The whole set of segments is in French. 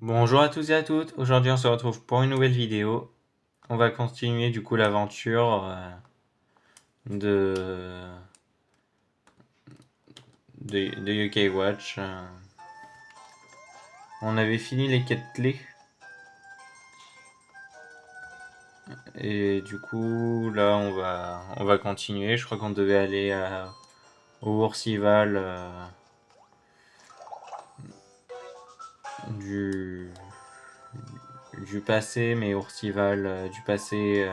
Bonjour à tous et à toutes, aujourd'hui on se retrouve pour une nouvelle vidéo. On va continuer du coup l'aventure de, de UK Watch. On avait fini les quêtes clés et du coup là on va continuer. Je crois qu'on devait aller au Oursival du, du passé, mais Oursival du passé.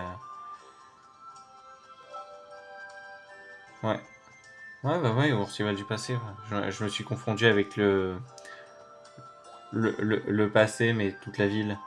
Ouais, ouais, bah ouais, Oursival du passé. Ouais. Je me suis confondu avec le passé, mais toute la ville.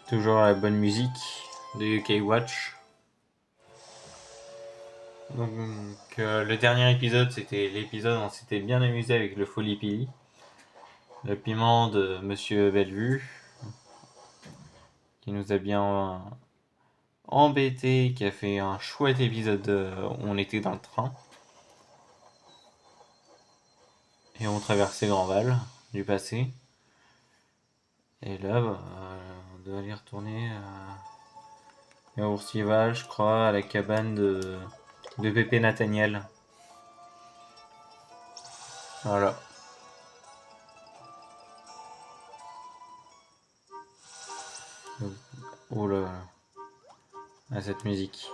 Toujours la bonne musique de UK Watch. Donc, le dernier épisode, c'était l'épisode où on s'était bien amusé avec le Folly Pili, le piment de Monsieur Bellevue, qui nous a bien embêté, qui a fait un chouette épisode où on était dans le train et on traversait Grandval du passé. Et là, bah, on doit aller retourner à Oursival, je crois, à la cabane de Pépé Nathaniel. Voilà. Oh là là, à cette musique.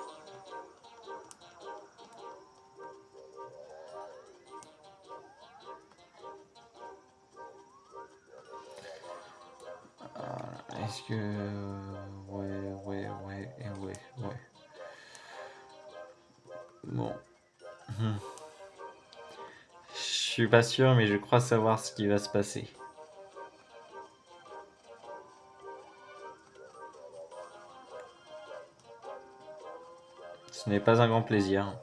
Est-ce que. Ouais. Bon. Je suis pas sûr, mais je crois savoir ce qui va se passer. Ce n'est pas un grand plaisir.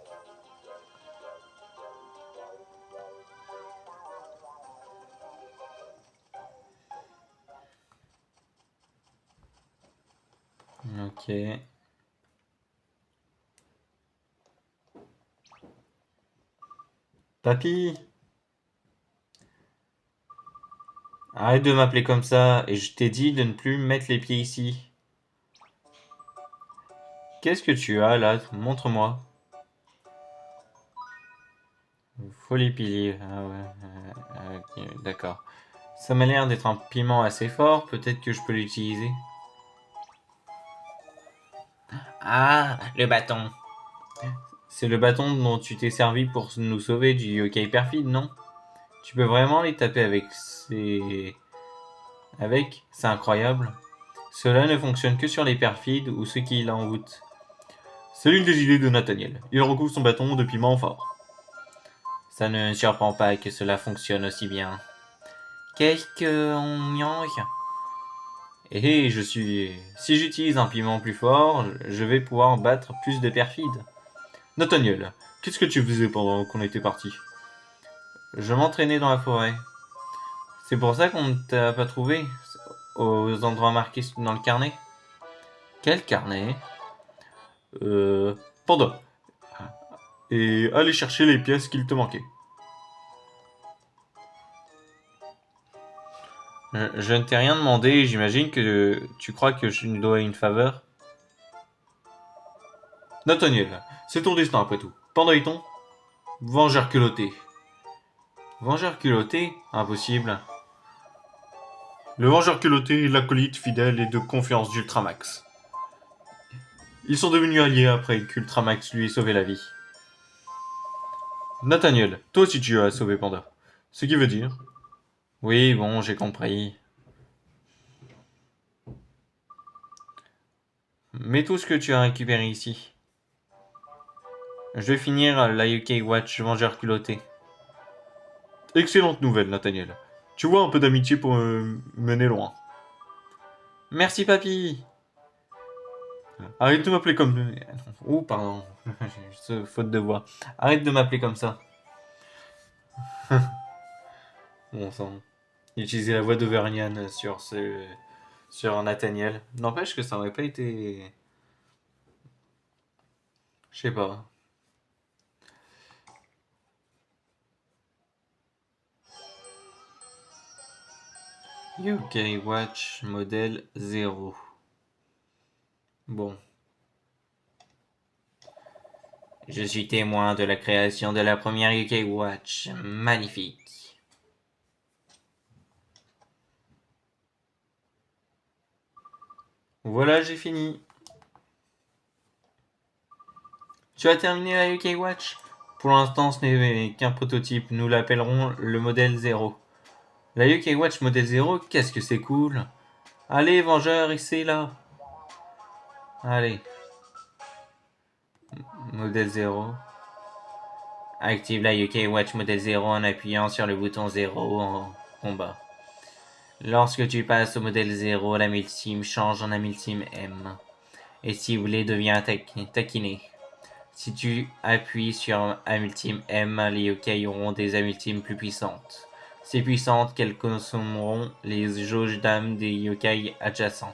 Ok. Papy, arrête de m'appeler comme ça, et je t'ai dit de ne plus mettre les pieds ici. Qu'est-ce que tu as là? Montre-moi. Folie pilier. Ah ouais. Ok, d'accord. Ça m'a l'air d'être un piment assez fort, peut-être que je peux l'utiliser. Ah, le bâton. C'est le bâton dont tu t'es servi pour nous sauver du yokai perfide, non? Tu peux vraiment les taper avec ces... Avec? C'est incroyable. Cela ne fonctionne que sur les perfides ou ceux qui l'envoûtent. C'est l'une des idées de Nathaniel. Il recouvre son bâton de piment fort. Ça ne me surprend pas que cela fonctionne aussi bien. Qu'est-ce qu'on y a? Eh, je suis... Si j'utilise un piment plus fort, je vais pouvoir battre plus de perfides. Nathaniel, qu'est-ce que tu faisais pendant qu'on était parti? Je m'entraînais dans la forêt. C'est pour ça qu'on ne t'a pas trouvé aux endroits marqués dans le carnet. Quel carnet? Euh... Panda. Et aller chercher les pièces qu'il te manquait. Je ne t'ai rien demandé, j'imagine que tu crois que je nous dois une faveur. Nathaniel, c'est ton destin après tout. Pandaïton? Vengeur culotté. Vengeur culotté? Impossible. Le vengeur culotté est l'acolyte fidèle et de confiance d'Ultramax. Ils sont devenus alliés après qu'Ultramax lui ait sauvé la vie. Nathaniel, toi aussi tu as sauvé Panda. Ce qui veut dire... Oui, bon, j'ai compris. Mets tout ce que tu as récupéré ici. Je vais finir la UK Watch Vengeur culotté. Excellente nouvelle, Nathaniel. Tu vois, un peu d'amitié pour me mener loin. Merci, papy. Arrête de m'appeler comme... Oh, pardon. Faute de voix. Arrête de m'appeler comme ça. Bon sang. Utiliser la voix d'Auvergnane sur Nathaniel. N'empêche que ça aurait pas été... Je sais pas. UK Watch modèle 0. Bon. Je suis témoin de la création de la première UK Watch. Magnifique. Voilà, j'ai fini. Tu as terminé la UK Watch? Pour l'instant, ce n'est qu'un prototype. Nous l'appellerons le modèle 0. La UK Watch modèle 0, qu'est-ce que c'est cool. Allez, Vengeur, ici, là. Allez. Modèle 0. Active la UK Watch modèle 0 en appuyant sur le bouton 0 en combat. Lorsque tu passes au modèle 0, la multime change en un multime M. Et ciblé devient taquiné. Si tu appuies sur un multime M, les yokai auront des amultimes plus puissantes. Si puissantes qu'elles consommeront les jauges d'âme des yokai adjacents.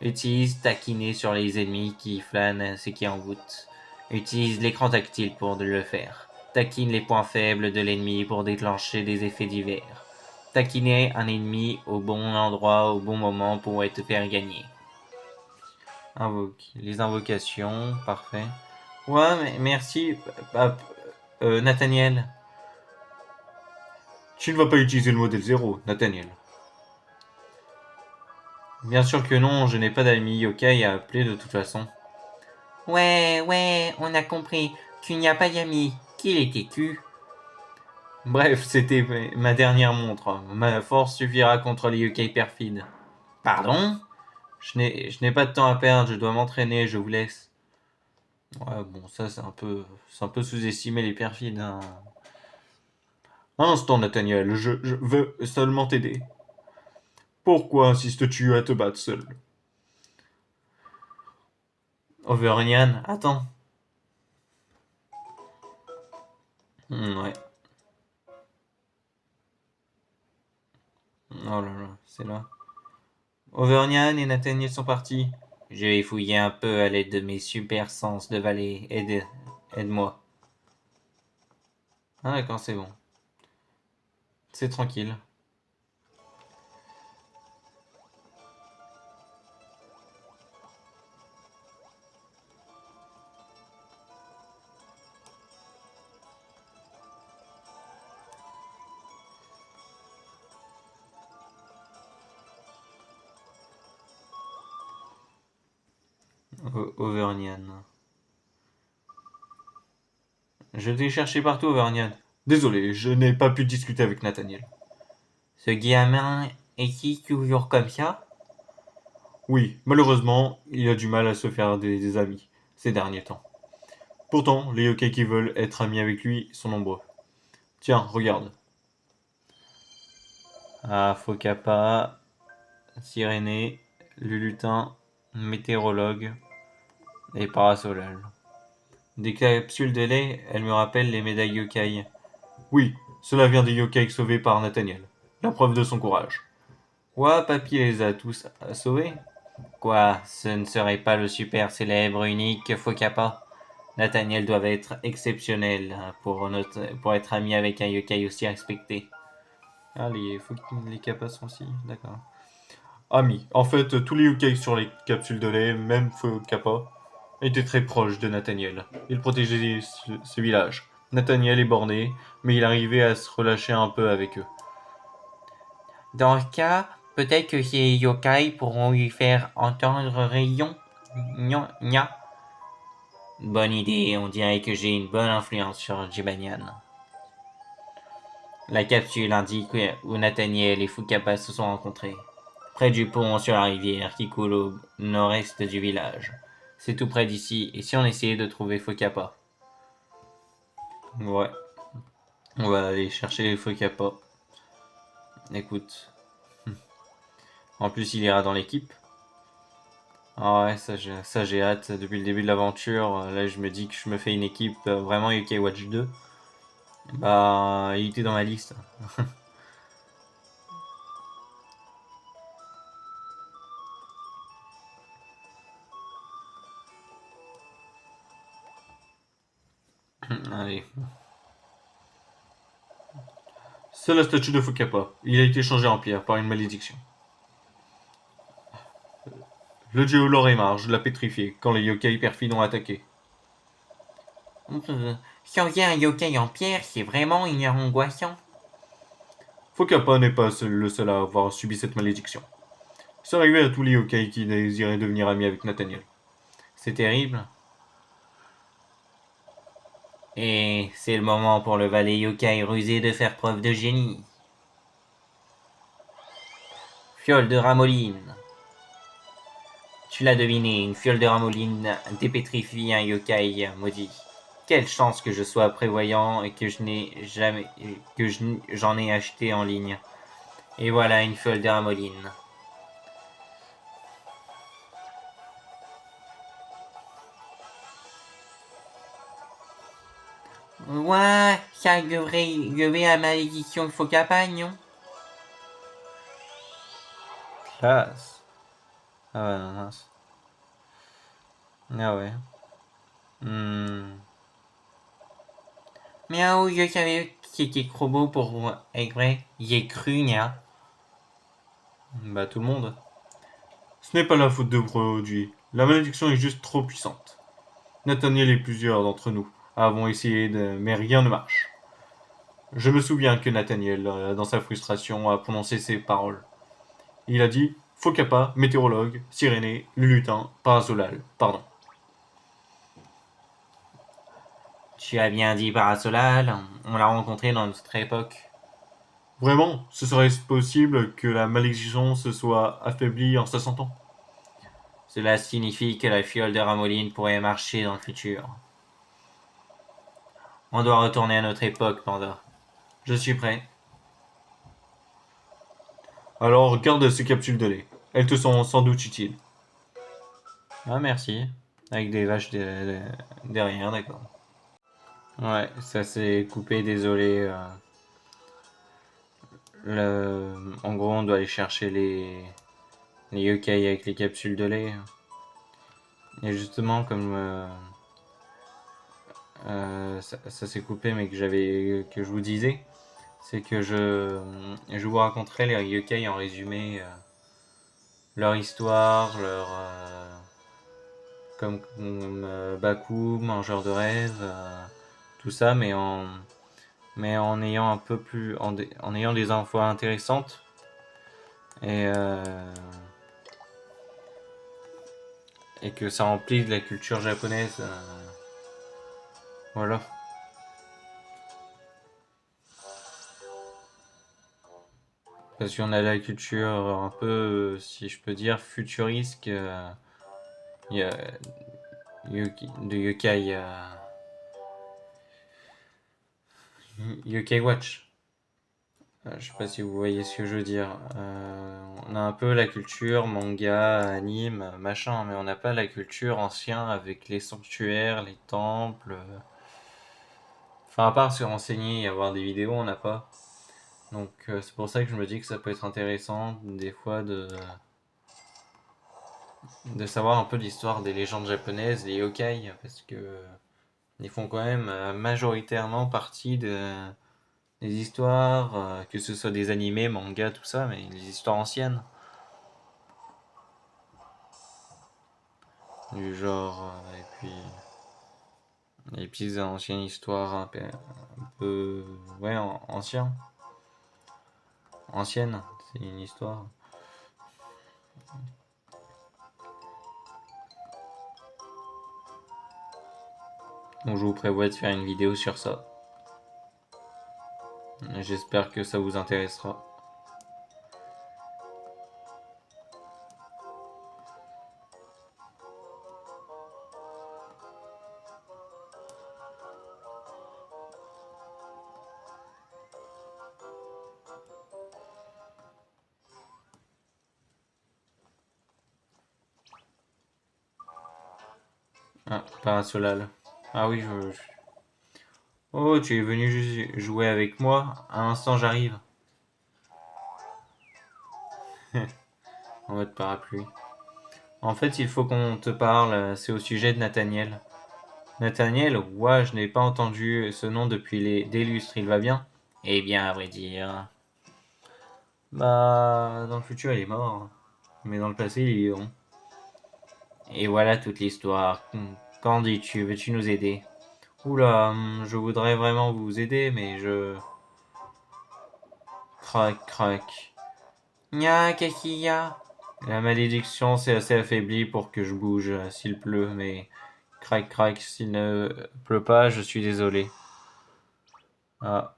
Utilise taquiner sur les ennemis qui flânent ce qui envoûte. Utilise l'écran tactile pour le faire. Taquine les points faibles de l'ennemi pour déclencher des effets divers. Taquiner un ennemi au bon endroit au bon moment pour te faire gagner. Les invocations, parfait. Ouais, mais merci, Nathaniel. Tu ne vas pas utiliser le modèle 0, Nathaniel. Bien sûr que non, je n'ai pas d'amis yokai à appeler de toute façon. Ouais, on a compris. Tu n'y as pas d'amis. Qui l'étais-tu? Bref, c'était ma dernière montre. Ma force suffira contre les yokai perfides. Pardon? Je n'ai pas de temps à perdre, je dois m'entraîner, je vous laisse. Ouais, bon, ça c'est un peu sous-estimer les perfides. Hein. Un instant, Nathaniel, je veux seulement t'aider. Pourquoi insistes-tu à te battre seul? Overnian, attends. Ouais. Oh là là, c'est là. Overnian et Nathaniel sont partis. Je vais fouiller un peu à l'aide de mes super sens de valet. Aide-moi. Ah d'accord, c'est bon. C'est tranquille. Overnian. Je t'ai cherché partout, Overnian. Désolé, je n'ai pas pu discuter avec Nathaniel. Ce gamin est-il toujours comme ça? Oui, malheureusement, il a du mal à se faire des amis ces derniers temps. Pourtant, les yokai qui veulent être amis avec lui sont nombreux. Tiens, regarde. Ah, Fokappa, Siréné, Lulutin, Météorologue et Parasolal. Des capsules de lait, elles me rappellent les médailles yokai. Oui, cela vient des yokai sauvés par Nathaniel. La preuve de son courage. Quoi, papy les a tous sauvés? Quoi, ce ne serait pas le super célèbre unique Fokappa? Nathaniel doit être exceptionnel pour être ami avec un yokai aussi respecté. Ah, les kappas sont aussi, d'accord. Ami. En fait, tous les yokai sur les capsules de lait, même Fokappa, étaient très proches de Nathaniel. Il protégeait ce village. Nathaniel est borné, mais il arrivait à se relâcher un peu avec eux. Dans ce cas, peut-être que ces yokai pourront lui faire entendre rayon. Nya. Bonne idée, on dirait que j'ai une bonne influence sur Jibanyan. La capsule indique où Nathaniel et Fukapa se sont rencontrés. Près du pont sur la rivière qui coule au nord-est du village. C'est tout près d'ici, et si on essayait de trouver Fukapa? Ouais, on va aller chercher Fukapa. Écoute, en plus il ira dans l'équipe. Ah ouais, ça j'ai hâte. Depuis le début de l'aventure, là je me dis que je me fais une équipe vraiment UK Watch 2. Bah, il était dans ma liste. Allez. C'est la statue de Fukapa. Il a été changé en pierre par une malédiction. Le dieu Lorimar, je l'ai pétrifié quand les yokai perfides ont attaqué. Changer un yokai en pierre, c'est vraiment angoissant. Fukapa n'est pas le seul à avoir subi cette malédiction. C'est arrivé à tous les yokai qui désiraient devenir amis avec Nathaniel. C'est terrible. Et c'est le moment pour le valet yokai rusé de faire preuve de génie. Fiole de Ramoline. Tu l'as deviné, une fiole de Ramoline dépétrifie un yokai maudit. Quelle chance que je sois prévoyant et que je n'ai jamais que j'en ai acheté en ligne. Et voilà une fiole de Ramoline. Ouais, ça devrait lever la malédiction de faux capagne, non? Classe. Ah ouais, non, mince. Ah ouais. Hmm. Miaou, je savais que c'était trop beau pour être vrai. J'ai cru, nia. Bah tout le monde. Ce n'est pas la faute de produit. La malédiction est juste trop puissante. Nathaniel et plusieurs d'entre nous avons essayé mais rien ne marche. Je me souviens que Nathaniel, dans sa frustration, a prononcé ces paroles. Il a dit Focapa, météorologue, Siréné, Lulutin, Parasolal, pardon. Tu as bien dit Parasolal, on l'a rencontré dans notre époque. Vraiment, ce serait possible que la malédiction se soit affaiblie en 500 ans. Cela signifie que la fiole de Ramoline pourrait marcher dans le futur. On doit retourner à notre époque, Panda. Je suis prêt. Alors garde ces capsules de lait. Elles te sont sans doute utiles. Ah, merci. Avec des vaches derrière, d'accord. Ouais, ça s'est coupé, désolé. En gros, on doit aller chercher les yokai avec les capsules de lait. Et justement, comme ça s'est coupé, mais que je vous disais, c'est que je vous raconterai les yokai en résumé, leur histoire, comme Baku, mangeur de rêve, tout ça, mais en ayant un peu plus, en ayant des infos intéressantes et et que ça remplit de la culture japonaise, voilà. Parce qu'on a la culture un peu, si je peux dire, futuriste, il y a de yokai, yokai watch. Je sais pas si vous voyez ce que je veux dire. On a un peu la culture manga, anime, machin, mais on n'a pas la culture ancienne avec les sanctuaires, les temples. Enfin, à part se renseigner et avoir des vidéos, on n'a pas. Donc c'est pour ça que je me dis que ça peut être intéressant des fois de savoir un peu l'histoire des légendes japonaises, les yokai, parce que ils font quand même majoritairement partie des histoires, que ce soit des animés, mangas, tout ça, mais les histoires anciennes. Du genre, et puis les anciennes histoires un peu ouais, ancien, ancienne, c'est une histoire. Donc je vous prévois de faire une vidéo sur ça. J'espère que ça vous intéressera. Ah, Parasolal. Ah oui, Oh, tu es venu jouer avec moi? À l'instant, j'arrive. En mode parapluie. En fait, il faut qu'on te parle, c'est au sujet de Nathaniel. Nathaniel, ouah, je n'ai pas entendu ce nom depuis des lustres, il va bien? Eh bien, à vrai dire. Bah, dans le futur, il est mort. Mais dans le passé, il est vivant. Et voilà toute l'histoire. Qu'en dis-tu? Veux-tu nous aider? Oula, je voudrais vraiment vous aider, mais je... Crac, crac. Nya, qu'est-ce qu'il y a? La malédiction s'est assez affaiblie pour que je bouge s'il pleut, mais... Crac, crac, s'il ne pleut pas, je suis désolé. Ah,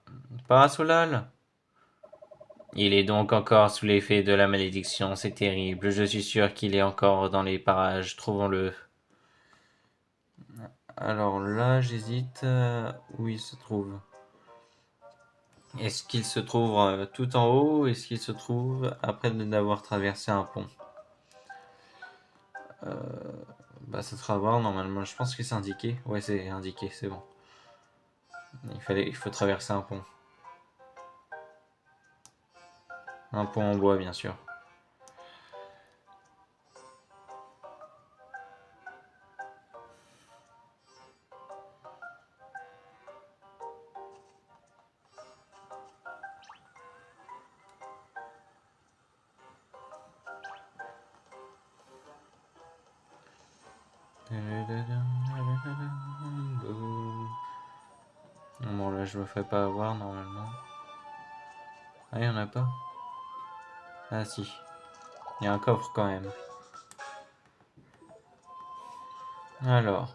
Parasolal? Il est donc encore sous l'effet de la malédiction, c'est terrible. Je suis sûr qu'il est encore dans les parages, trouvons-le. Alors là, j'hésite où il se trouve. Est-ce qu'il se trouve tout en haut? Est-ce qu'il se trouve après d'avoir traversé un pont? Euh, Bah, ça sera à voir normalement. Je pense que c'est indiqué. Ouais, c'est indiqué, c'est bon. Il faut traverser un pont. Un pont en bois, bien sûr. Bon, là, je me ferai pas avoir normalement. Ah, il y en a pas? Ah, si. Il y a un coffre quand même. Alors.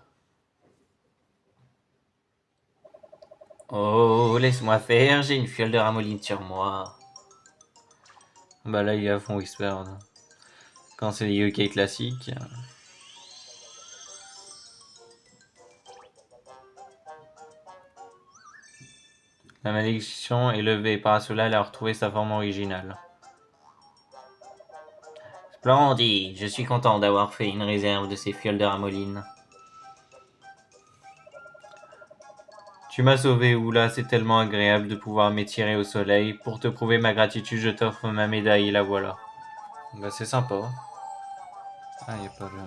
Oh, laisse-moi faire, j'ai une fiole de ramoline sur moi. Bah là, il est à fond Whispered. Quand c'est les yokai classiques. La malédiction est levée. Parasolal a retrouvé sa forme originale. Splendide, je suis content d'avoir fait une réserve de ces fioles de ramoline. Tu m'as sauvé, Oula, c'est tellement agréable de pouvoir m'étirer au soleil. Pour te prouver ma gratitude, je t'offre ma médaille, la voilà. Bah c'est sympa. Ah, y a pas le...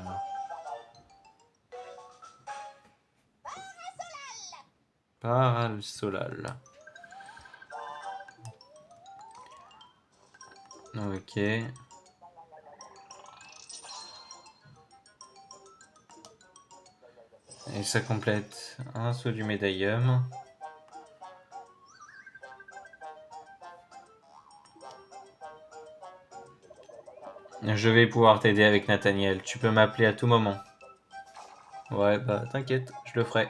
Parasolal. Ok. Et ça complète un saut du médaillum. Je vais pouvoir t'aider avec Nathaniel. Tu peux m'appeler à tout moment. Ouais, bah t'inquiète, je le ferai.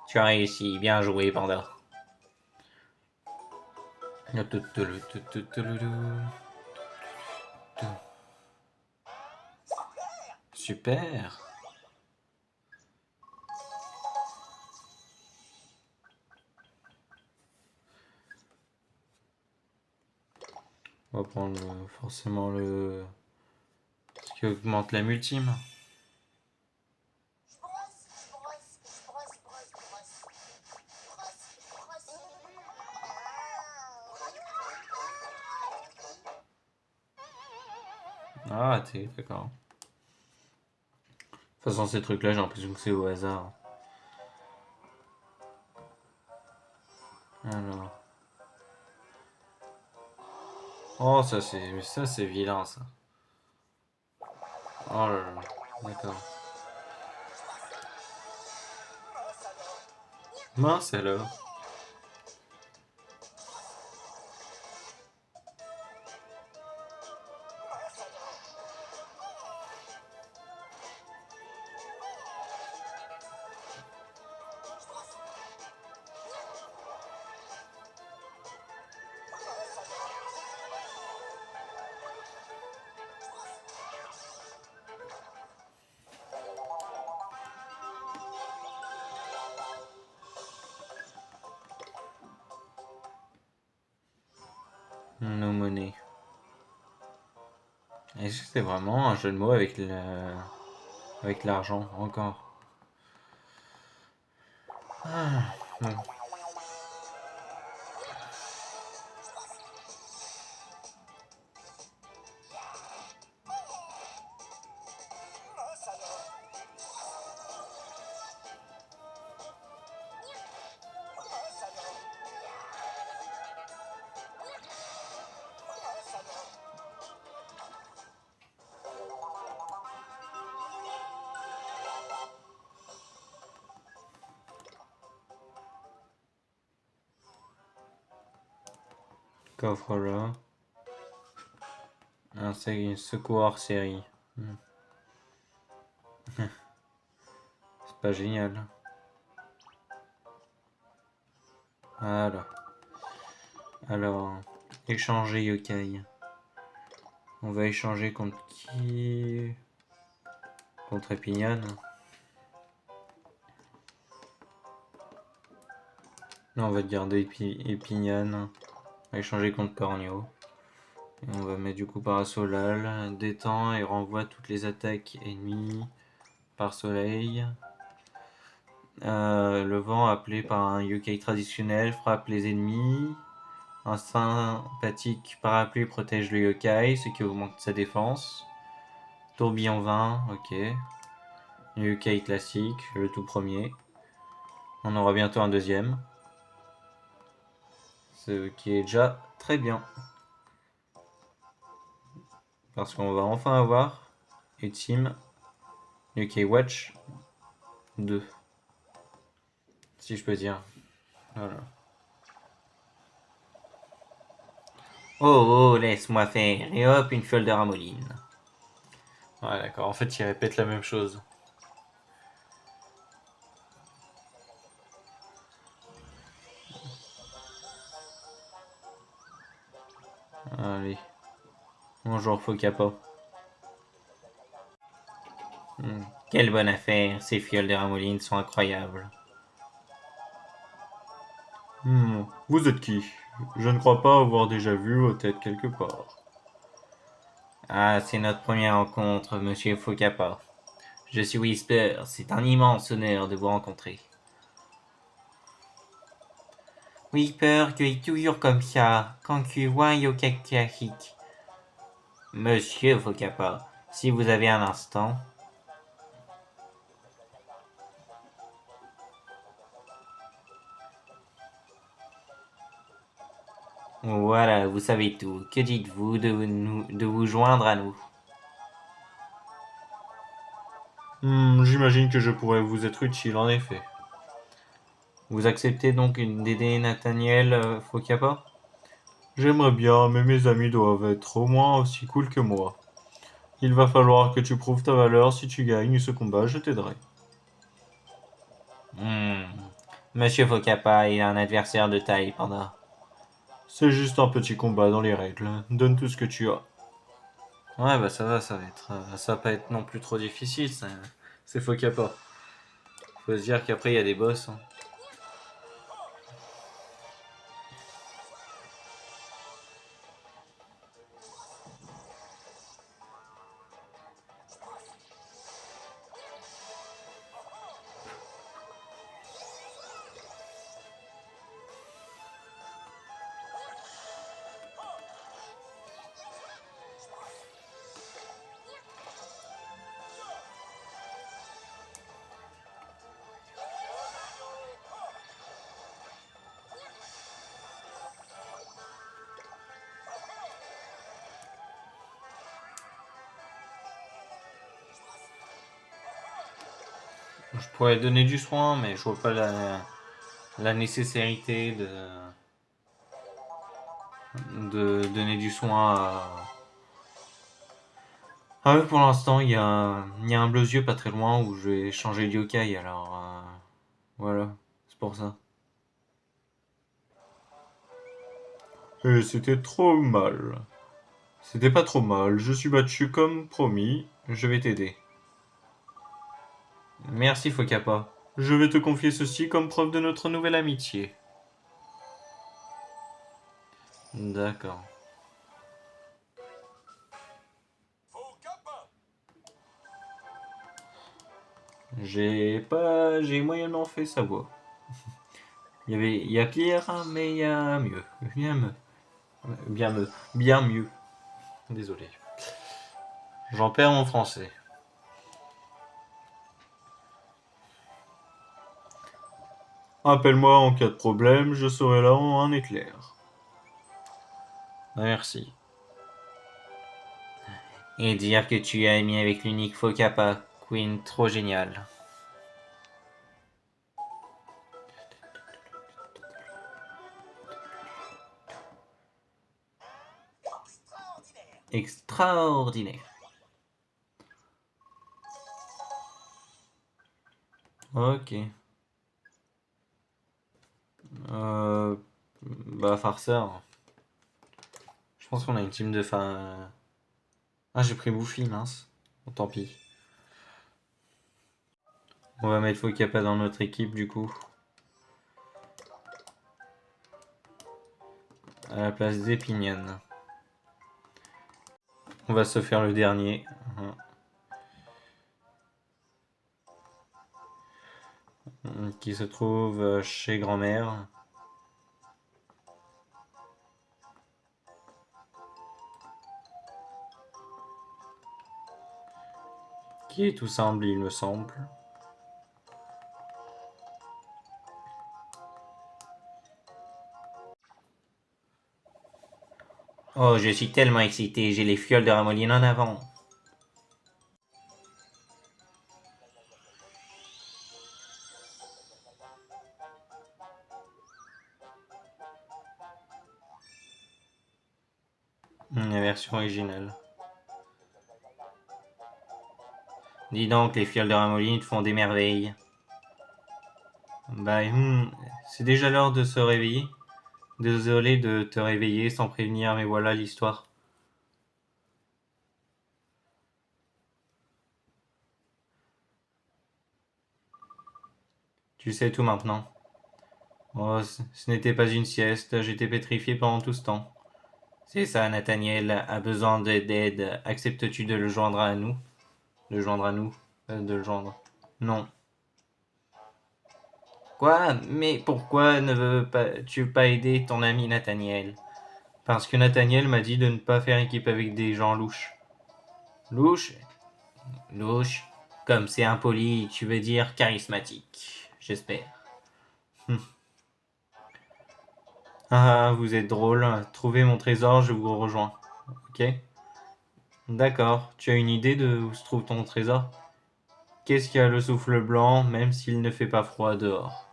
Tu as réussi, bien joué, Panda. Super. On va prendre forcément ce qui augmente la multime. Ah, t'es d'accord. De toute façon, ces trucs-là, j'ai l'impression que c'est au hasard. Alors. Oh, ça c'est vilain, ça. Oh là là. D'accord. Mince alors. Nos monnaies. Est-ce que c'est vraiment un jeu de mots avec l'argent encore? Ah, bon. Coffre là. Un secours hors série. C'est pas génial. Voilà. Alors, échanger yokai. On va échanger contre qui? Contre Epignon. Non, on va garder Epignon. On va échanger contre Cornio. Et on va mettre du coup Parasolal. Détend et renvoie toutes les attaques ennemies par soleil. Le vent appelé par un yokai traditionnel frappe les ennemis. Un sympathique parapluie protège le yokai, ce qui augmente sa défense. Tourbillon 20, ok. Yokai classique, le tout premier. On aura bientôt un deuxième. Ce qui est déjà très bien. Parce qu'on va enfin avoir Team Yokai Watch 2. Si je peux dire. Voilà. Oh, oh, laisse-moi faire. Et hop, une fiole de ramoline. Ouais, d'accord. En fait, il répète la même chose. Allez. Bonjour, Focapa. Quelle bonne affaire. Ces fioles de ramoline sont incroyables. Vous êtes qui? Je ne crois pas avoir déjà vu vos têtes quelque part. Ah, c'est notre première rencontre, monsieur Focapa. Je suis Whisper. C'est un immense honneur de vous rencontrer. Whisper, tu es toujours comme ça quand tu vois un yokai classique. Monsieur Focapa, si vous avez un instant. Voilà, vous savez tout. Que dites-vous de vous joindre à nous? J'imagine que je pourrais vous être utile en effet. Vous acceptez donc d'aider Nathaniel Focapa? J'aimerais bien, mais mes amis doivent être au moins aussi cool que moi. Il va falloir que tu prouves ta valeur. Si tu gagnes ce combat, je t'aiderai. Hmm. Monsieur Focapa est un adversaire de taille, Panda. C'est juste un petit combat dans les règles. Donne tout ce que tu as. Ouais, bah ça va être, ça va pas être non plus trop difficile. C'est Focapa. Faut se dire qu'après il y a des boss, hein. Je pourrais donner du soin, mais je vois pas la nécessité de donner du soin à... Ah oui, pour l'instant, il y a un bleu yeux pas très loin où je vais changer de yokai, alors voilà, c'est pour ça. Et c'était trop mal. C'était pas trop mal, je suis battu comme promis, je vais t'aider. Merci Focapa. Je vais te confier ceci comme preuve de notre nouvelle amitié. D'accord. J'ai moyennement fait sa voix. Il y a pire, hein, mais il y a mieux. Bien mieux. Désolé. J'en perds mon français. Appelle-moi en cas de problème, je serai là en un éclair. Merci. Et dire que tu as mis avec l'unique faux kappa, Queen, trop génial. Extraordinaire. Ok. Bah, farceur. Je pense qu'on a une team de fin. Ah, j'ai pris Bouffi, mince. Bon, tant pis. On va mettre Fokapa dans notre équipe, du coup. À la place d'Epinion. On va se faire le dernier. Qui se trouve chez grand-mère. Qui est tout simple, il me semble. Oh, je suis tellement excité, j'ai les fioles de Ramoline en avant. La version originale. Dis donc, les fioles de Ramoline font des merveilles. Bah, c'est déjà l'heure de se réveiller. Désolé de te réveiller sans prévenir, mais voilà l'histoire. Tu sais tout maintenant. Oh, ce n'était pas une sieste, j'étais pétrifié pendant tout ce temps. C'est ça, Nathaniel a besoin d'aide. Acceptes-tu de le joindre à nous? De joindre à nous. De le joindre. Non. Quoi? Mais pourquoi ne veux-tu pas aider ton ami Nathaniel? Parce que Nathaniel m'a dit de ne pas faire équipe avec des gens louches. Louche? Louche? Comme c'est impoli, tu veux dire charismatique, j'espère. Ah, vous êtes drôle. Trouvez mon trésor, je vous rejoins. Ok? D'accord. Tu as une idée de où se trouve ton trésor? Qu'est-ce qui a le souffle blanc, même s'il ne fait pas froid dehors?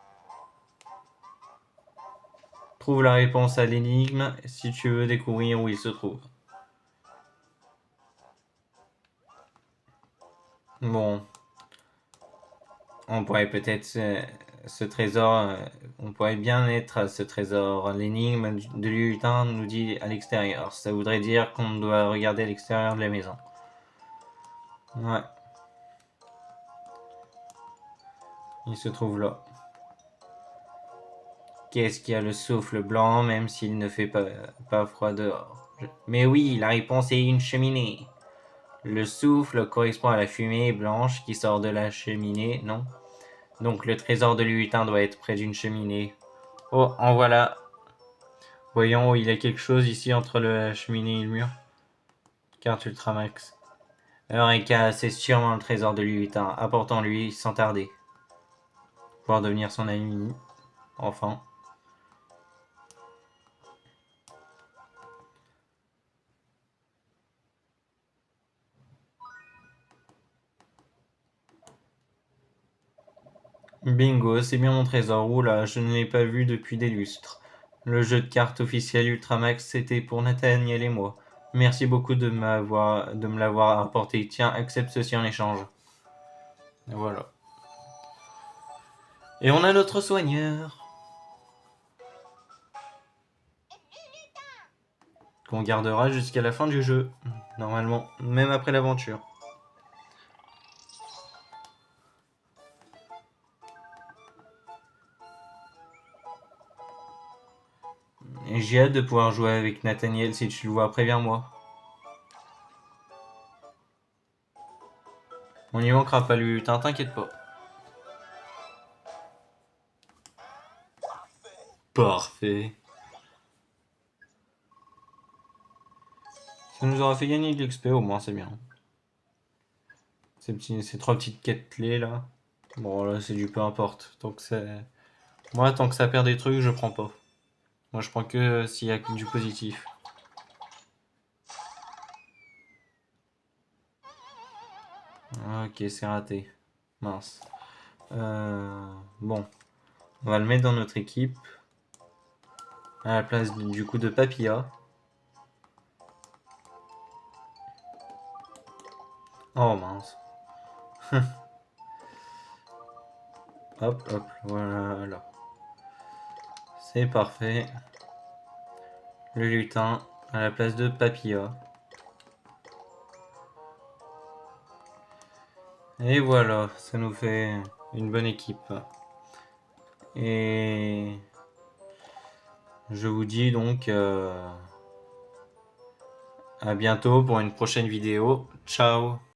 Trouve la réponse à l'énigme si tu veux découvrir où il se trouve. Bon, On pourrait peut-être ce trésor, on pourrait bien être ce trésor. L'énigme de lutin nous dit à l'extérieur. Ça voudrait dire qu'on doit regarder à l'extérieur de la maison. ouais. Il se trouve là. Qu'est-ce qui a le souffle blanc même s'il ne fait pas froid dehors? Mais oui, la réponse est une cheminée. Le souffle correspond à la fumée blanche qui sort de la cheminée, non? Donc le trésor de lutin doit être près d'une cheminée. Oh, en voilà. Voyons, il y a quelque chose ici entre la cheminée et le mur. Carte Ultramax. Eureka, c'est sûrement le trésor de lutin. Apportons-lui sans tarder. Pouvoir devenir son ami. Enfin. Bingo, c'est bien mon trésor. Oula, je ne l'ai pas vu depuis des lustres. Le jeu de cartes officiel Ultramax, c'était pour Nathaniel et moi. Merci beaucoup de me l'avoir apporté. Tiens, accepte ceci en échange. Et voilà. Et on a notre soigneur. Qu'on gardera jusqu'à la fin du jeu. Normalement, même après l'aventure. Et j'ai hâte de pouvoir jouer avec Nathaniel. Si tu le vois, préviens-moi. On n'y manquera pas, lui. T'inquiète pas. Parfait. Ça nous aura fait gagner de l'XP, au moins, c'est bien. Ces 3 petites quêtes clés, là. Bon, là, c'est du peu importe. Moi, tant que ça perd des trucs, je prends pas. Moi, je prends que s'il y a du positif. Ok, c'est raté. Mince. Bon. On va le mettre dans notre équipe. À la place du coup de Papilla. Oh mince. Hop, hop, voilà. C'est parfait. Le lutin à la place de Papilla. Et voilà, ça nous fait une bonne équipe. Et je vous dis donc à bientôt pour une prochaine vidéo. Ciao!